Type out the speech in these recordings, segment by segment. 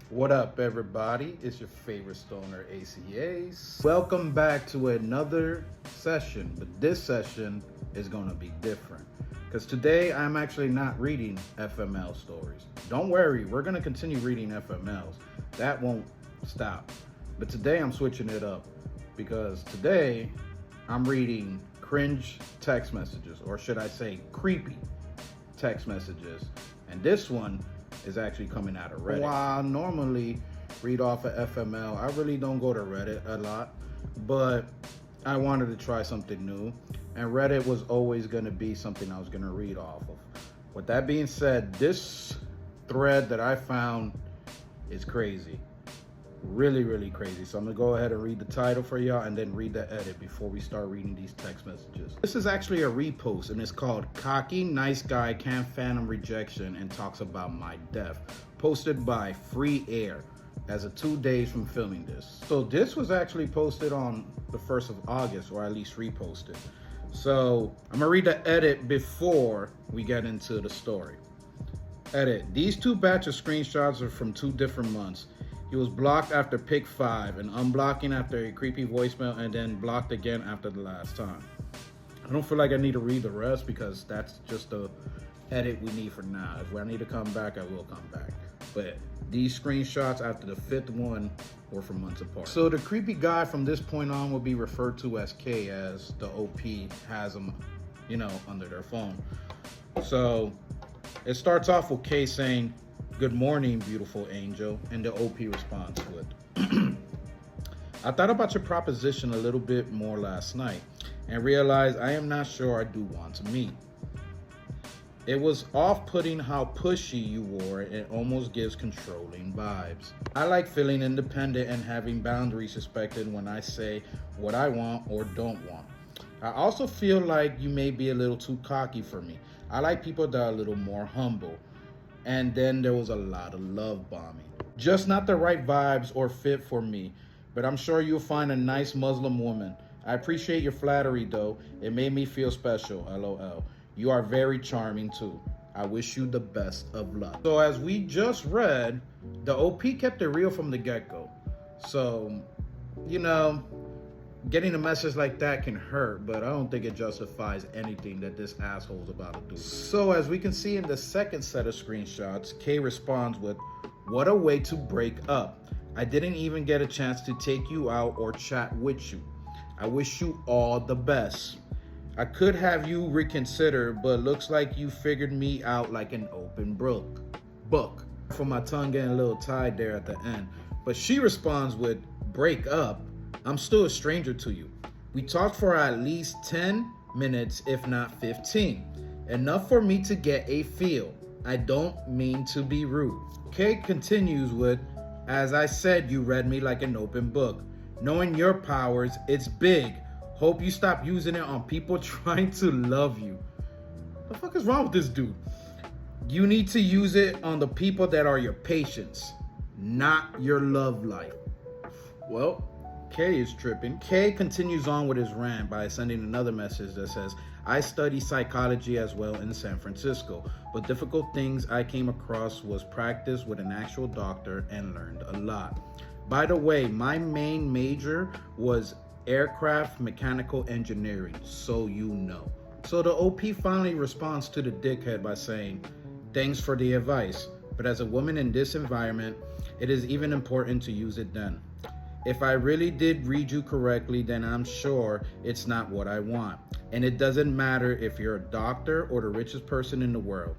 What up, everybody? It's your favorite stoner, Aceyace. Welcome back to another session, but this session is going to be different because today I'm actually not reading FML stories. Don't worry, we're going to continue reading FMLs. That won't stop. But today I'm switching it up because today I'm reading cringe text messages, or should I say creepy text messages. And this one is actually coming out of Reddit. While I normally read off of FML, I really don't go to Reddit a lot, but I wanted to try something new, and Reddit was always going to be something I was going to read off of. With that being said, this thread that I found is crazy. Really crazy. So I'm gonna go ahead and read the title for y'all and then read the edit before we start reading these text messages. This is actually a repost and it's called "Cocky Nice Guy Can't Fathom Rejection and Talks About My Death," posted by Free Air as of 2 days from filming this. So this was actually posted on the 1st of August, or at least reposted. So I'm gonna read the edit before we get into the story. Edit: these two batch of screenshots are from 2 different months. He was blocked after pick 5 and unblocking after a creepy voicemail and then blocked again after the last time. I don't feel like I need to read the rest because that's just the edit we need for now. If I need to come back, I will come back. But these screenshots after the 5th one were from months apart. So the creepy guy from this point on will be referred to as K, as the OP has him, under their phone. So it starts off with K saying, "Good morning, beautiful angel," and the OP responds to it. "I thought about your proposition a little bit more last night and realized I am not sure I do want to meet. It was off-putting how pushy you wore it. It almost gives controlling vibes. I like feeling independent and having boundaries respected when I say what I want or don't want. I also feel like you may be a little too cocky for me. I like people that are a little more humble." And then there was a lot of love bombing. "Just not the right vibes or fit for me, but I'm sure you'll find a nice Muslim woman. I appreciate your flattery though. It made me feel special, LOL. You are very charming too. I wish you the best of luck." So as we just read, the OP kept it real from the get-go. So, getting a message like that can hurt, but I don't think it justifies anything that this asshole's about to do. So as we can see in the second set of screenshots, K responds with, "What a way to break up. I didn't even get a chance to take you out or chat with you. I wish you all the best. I could have you reconsider, but looks like you figured me out like an open book." For my tongue getting a little tied there at the end. But she responds with, "Break up? I'm still a stranger to you. We talked for at least 10 minutes, if not 15. Enough for me to get a feel. I don't mean to be rude." Kate continues with, "As I said, you read me like an open book. Knowing your powers, it's big. Hope you stop using it on people trying to love you." The fuck is wrong with this dude? "You need to use it on the people that are your patients, not your love life." Well, K is tripping. K continues on with his rant by sending another message that says, "I study psychology as well in San Francisco, but difficult things I came across was practice with an actual doctor and learned a lot. By the way, my main major was aircraft mechanical engineering, so you know." So the OP finally responds to the dickhead by saying, "Thanks for the advice, but as a woman in this environment, it is even important to use it then. If I really did read you correctly, then I'm sure it's not what I want. And it doesn't matter if you're a doctor or the richest person in the world.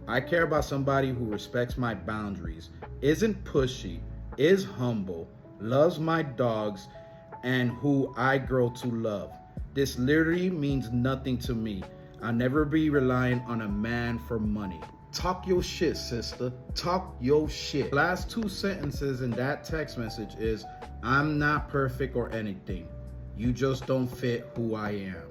I care about somebody who respects my boundaries, isn't pushy, is humble, loves my dogs, and who I grow to love. This literally means nothing to me. I'll never be relying on a man for money." Talk your shit, sister. Talk your shit. Last 2 sentences in that text message is, "I'm not perfect or anything. You just don't fit who I am."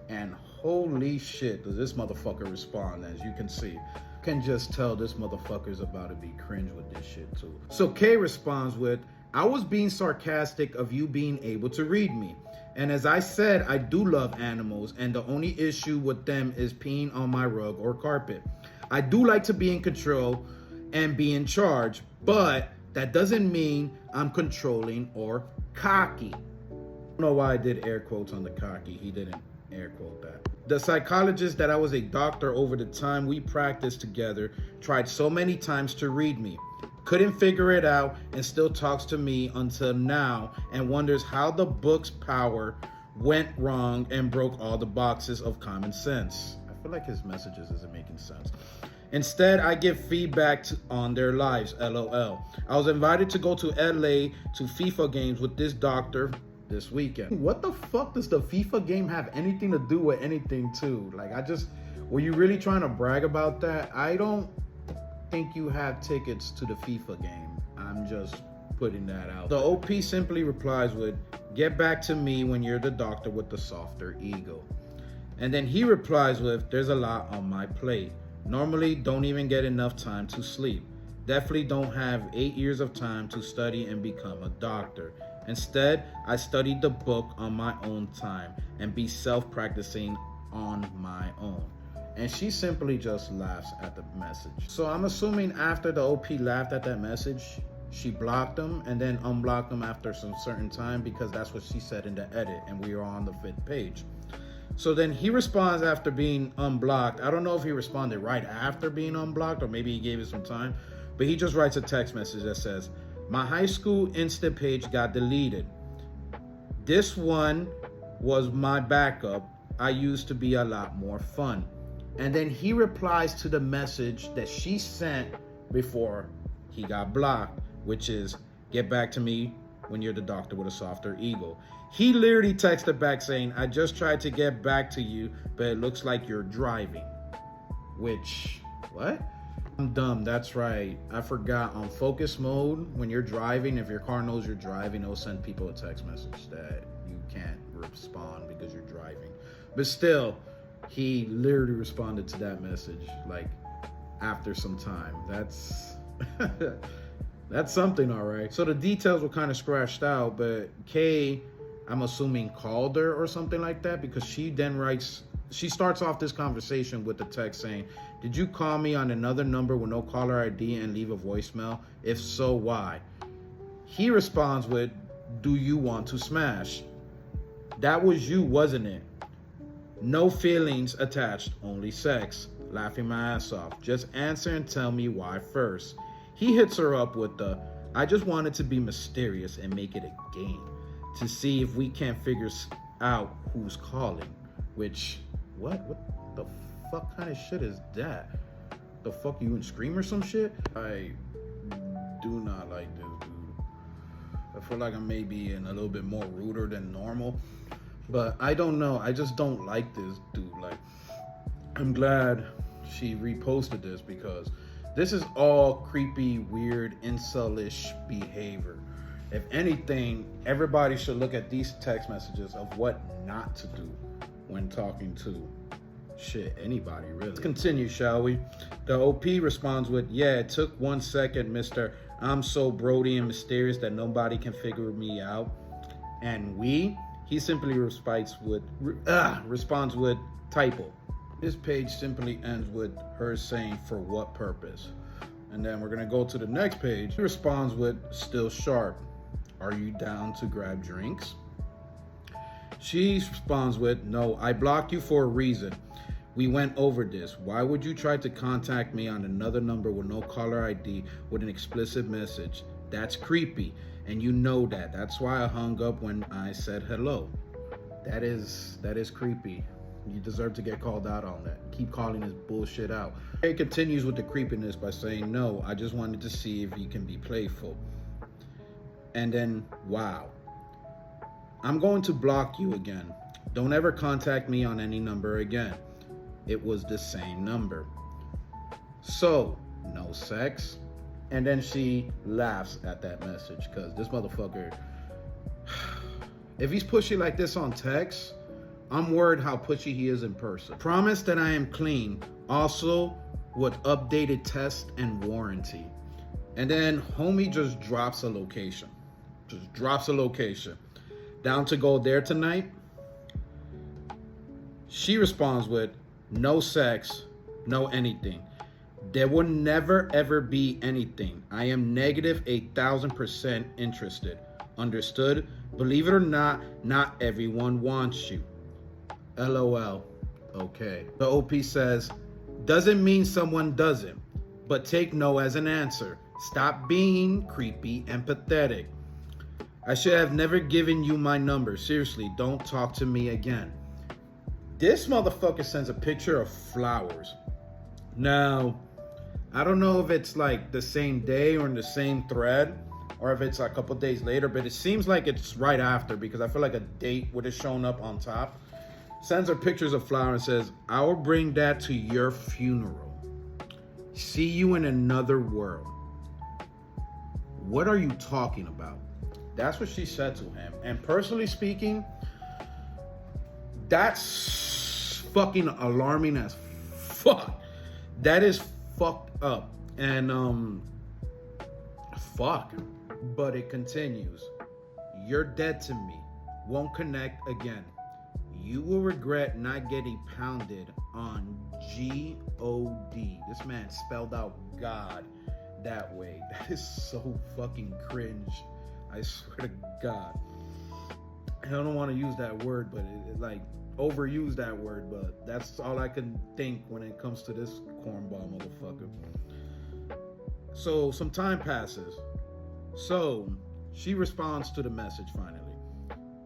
And holy shit, does this motherfucker respond, as you can see. You can just tell this motherfucker's about to be cringe with this shit too. So K responds with, "I was being sarcastic of you being able to read me. And as I said, I do love animals, and the only issue with them is peeing on my rug or carpet. I do like to be in control and be in charge, but That doesn't mean I'm controlling or cocky. I don't know why I did air quotes on the cocky. He didn't air quote that. The psychologist that I was a doctor over the time we practiced together tried so many times to read me. Couldn't figure it out and still talks to me until now and wonders how the book's power went wrong and broke all the boxes of common sense. I feel like his messages isn't making sense. Instead, I give feedback on their lives, LOL. I was invited to go to LA to FIFA games with this doctor this weekend. What the fuck does the FIFA game have anything to do with anything too? Like, were you really trying to brag about that? I don't think you have tickets to the FIFA game. I'm just putting that out. The OP simply replies with, get back to me when you're the doctor with the softer ego. And then he replies with, there's a lot on my plate. Normally don't even get enough time to sleep. Definitely don't have 8 years of time to study and become a doctor. Instead, I studied the book on my own time and be self-practicing on my own. And she simply just laughs at the message. So I'm assuming after the OP laughed at that message, she blocked him and then unblocked him after some certain time, because that's what she said in the edit, and we are on the 5th page. So then he responds after being unblocked. I don't know if he responded right after being unblocked or maybe he gave it some time, but he just writes a text message that says, my high school Insta page got deleted. This one was my backup. I used to be a lot more fun. And then he replies to the message that she sent before he got blocked, which is, get back to me when you're the doctor with a softer ego. He literally texted back saying, I just tried to get back to you, but it looks like you're driving. Which, what? I'm dumb, that's right. I forgot, on focus mode, when you're driving, if your car knows you're driving, it'll send people a text message that you can't respond because you're driving. But still, he literally responded to that message, like, after some time. That's that's something, all right. So the details were kind of scratched out, but Kay, I'm assuming, called her or something like that, because she then writes, she starts off this conversation with the text saying, did you call me on another number with no caller ID and leave a voicemail? If so, why? He responds with, do you want to smash? That was you, wasn't it? No feelings attached, only sex. Laughing my ass off. Just answer and tell me why first. He hits her up with the, I just wanted to be mysterious and make it a game to see if we can't figure out who's calling. Which, what the fuck kind of shit is that? The fuck, you in Scream or some shit? I do not like this dude. I feel like I may be in a little bit more ruder than normal, but I don't know. I just don't like this dude. Like, I'm glad she reposted this, because this is all creepy, weird, incel-ish behavior. If anything, everybody should look at these text messages of what not to do when talking to anybody, really. Let's continue, shall we? The OP responds with, yeah, it took 1 second, Mr. I'm so Brody and mysterious that nobody can figure me out. And he simply responds with typo. This page simply ends with her saying, for what purpose? And then we're gonna go to the next page. He responds with, still sharp. Are you down to grab drinks? She responds with, no, I blocked you for a reason. We went over this. Why would you try to contact me on another number with no caller ID with an explicit message? That's creepy, and you know that. That's why I hung up when I said hello. That is creepy. You deserve to get called out on that. Keep calling this bullshit out. It continues with the creepiness by saying, no, I just wanted to see if you can be playful. And then, wow. I'm going to block you again. Don't ever contact me on any number again. It was the same number. So, no sex? And then she laughs at that message, because this motherfucker, if he's pushy like this on text, I'm worried how pushy he is in person. Promise that I am clean. Also, with updated test and warranty. And then homie just drops a location. Down to go there tonight? She responds with, no sex, no anything. There will never ever be anything. I am negative 1,000% interested. Understood? Believe it or not, not everyone wants you. LOL. Okay. The OP says, doesn't mean someone doesn't, but take no as an answer. Stop being creepy and pathetic. I should have never given you my number. Seriously, don't talk to me again. This motherfucker sends a picture of flowers. Now, I don't know if it's like the same day or in the same thread, or if it's a couple days later, but it seems like it's right after because I feel like a date would have shown up on top. Sends her pictures of flowers and says, I will bring that to your funeral. See you in another world. What are you talking about? That's what she said to him. And personally speaking, that's fucking alarming as fuck. That is fucked up. And fuck. But it continues. You're dead to me. Won't connect again. You will regret not getting pounded on G-O-D. This man spelled out God that way. That is so fucking cringe. I swear to God. I don't want to use that word, but it like overuse that word, but that's all I can think when it comes to this cornball motherfucker. So some time passes. So she responds to the message finally.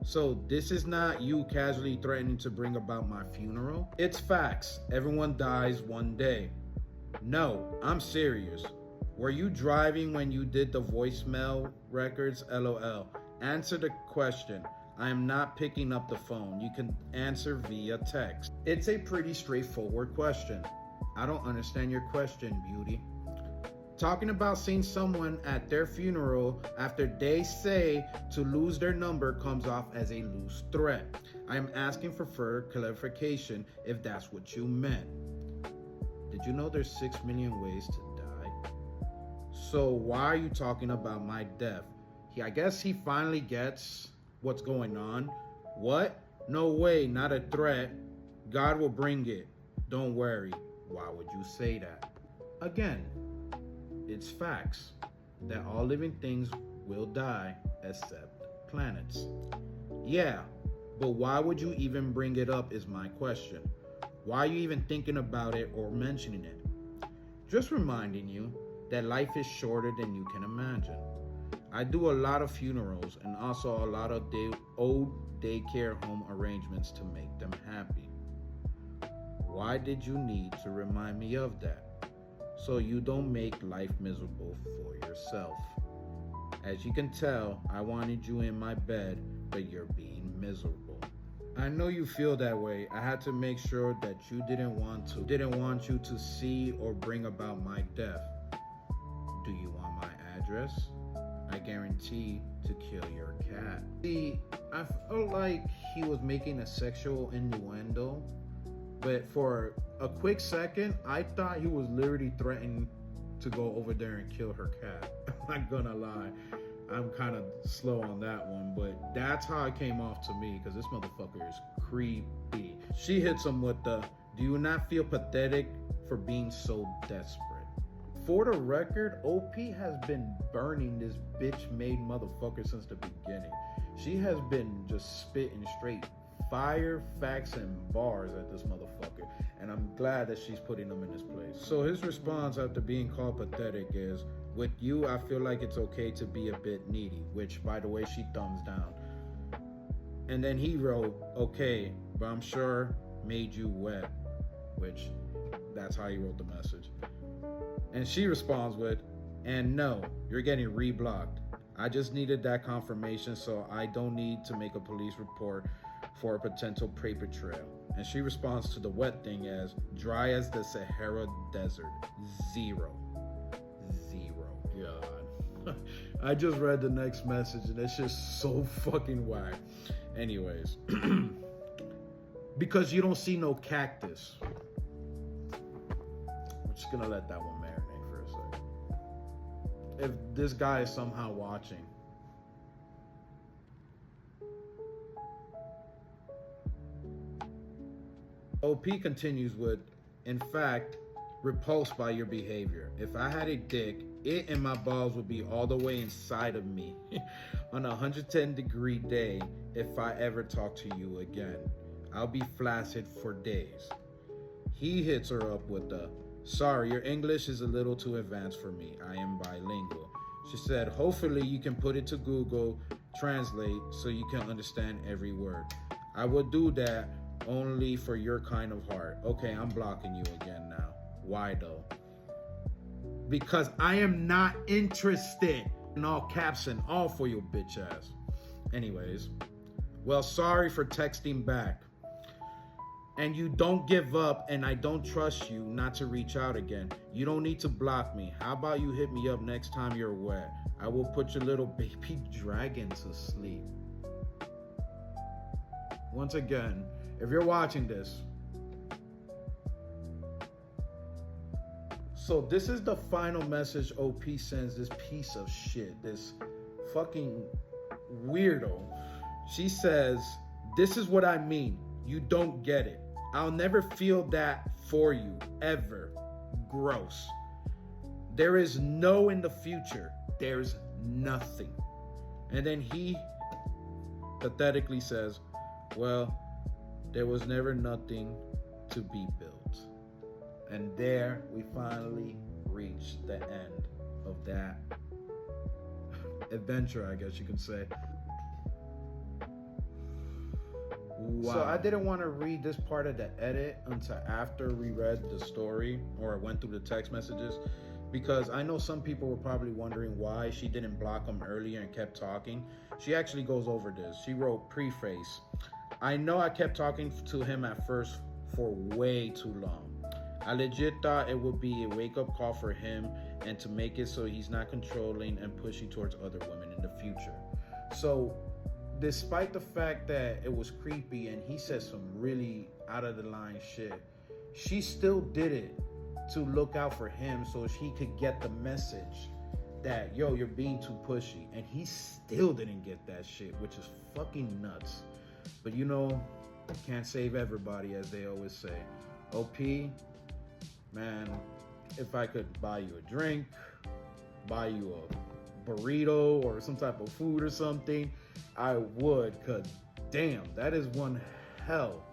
So this is not you casually threatening to bring about my funeral. It's facts. Everyone dies one day. No, I'm serious. Were you driving when you did the voicemail records? LOL. Answer the question. I am not picking up the phone. You can answer via text. It's a pretty straightforward question. I don't understand your question, beauty. Talking about seeing someone at their funeral after they say to lose their number comes off as a loose threat. I am asking for further clarification if that's what you meant. Did you know there's 6 million ways to die? So why are you talking about my death? I guess he finally gets what's going on. What? No way, not a threat. God will bring it. Don't worry. Why would you say that? Again, it's facts that all living things will die except planets. Yeah, but why would you even bring it up is my question. Why are you even thinking about it or mentioning it? Just reminding you that life is shorter than you can imagine. I do a lot of funerals and also a lot of old daycare home arrangements to make them happy. Why did you need to remind me of that? So you don't make life miserable for yourself. As you can tell, I wanted you in my bed, but you're being miserable. I know you feel that way. I had to make sure that you didn't want you to see or bring about my death. Do you want my address? I guarantee to kill your cat. See, I felt like he was making a sexual innuendo, but for a quick second, I thought he was literally threatening to go over there and kill her cat. I'm not gonna lie. I'm kind of slow on that one, but that's how it came off to me, because this motherfucker is creepy. She hits him with the, do you not feel pathetic for being so desperate? For the record, OP has been burning this bitch-made motherfucker since the beginning. She has been just spitting straight fire, facts, and bars at this motherfucker, and I'm glad that she's putting him in his place. So his response after being called pathetic is, with you, I feel like it's okay to be a bit needy, which, by the way, she thumbs down. And then he wrote, okay, but I'm sure made you wet, which that's how he wrote the message. And she responds with, and no, you're getting reblocked. I just needed that confirmation so I don't need to make a police report for a potential paper trail. And she responds to the wet thing as dry as the Sahara Desert. Zero. God. I just read the next message and it's just so fucking whack. Anyways. Because you don't see no cactus. I'm just gonna let that one marinate for a second. If this guy is somehow watching, OP continues with, in fact, repulsed by your behavior. If I had a dick, it and my balls would be all the way inside of me on a 110-degree day if I ever talk to you again. I'll be flaccid for days. He hits her up with the, sorry, your English is a little too advanced for me. I am bilingual. She said, hopefully you can put it to Google Translate so you can understand every word. I would do that only for your kind of heart. Okay, I'm blocking you again now. Why though? Because I am not interested. In all caps and all for your bitch ass. Anyways, well, sorry for texting back. And you don't give up, and I don't trust you not to reach out again. You don't need to block me. How about you hit me up next time you're wet? I will put your little baby dragon to sleep. Once again, if you're watching this, so this is the final message OP sends this piece of shit, this fucking weirdo. She says, this is what I mean. You don't get it. I'll never feel that for you, ever. Gross. There is no in the future. There's nothing. And then he pathetically says, well, there was never nothing to be built. And there we finally reached the end of that adventure, I guess you can say. Wow. So I didn't want to read this part of the edit until after we read the story or went through the text messages, because I know some people were probably wondering why she didn't block him earlier and kept talking. She actually goes over this. She wrote preface. I know I kept talking to him at first for way too long. I legit thought it would be a wake-up call for him and to make it so he's not controlling and pushing towards other women in the future. So despite the fact that it was creepy and he said some really out of the line shit, she still did it to look out for him so he could get the message that, yo, you're being too pushy. And he still didn't get that shit, which is fucking nuts. But you know, can't save everybody, as they always say. OP, man, if I could buy you a drink, buy you a burrito or some type of food or something, I would, because damn, that is one hell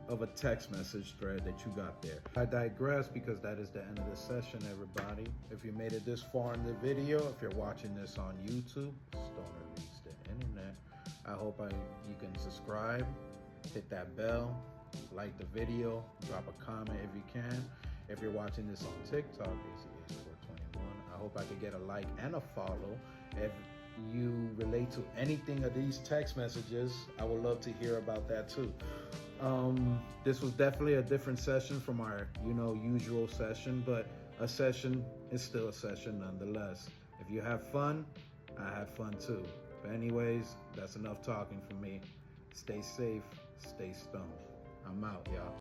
of a text message thread that you got there. I digress, because that is the end of the session, everybody. If you made it this far in the video, if you're watching this on YouTube, Stoner Reads the Internet, I hope you can subscribe, hit that bell, like the video, drop a comment if you can. If you're watching this on TikTok, Aceyace421, I hope I could get a like and a follow. If you relate to anything of these text messages, I would love to hear about that too. This was definitely a different session from our, usual session, but a session is still a session nonetheless. If you have fun, I had fun too. But anyways, that's enough talking for me. Stay safe, stay stoned. I'm out, y'all.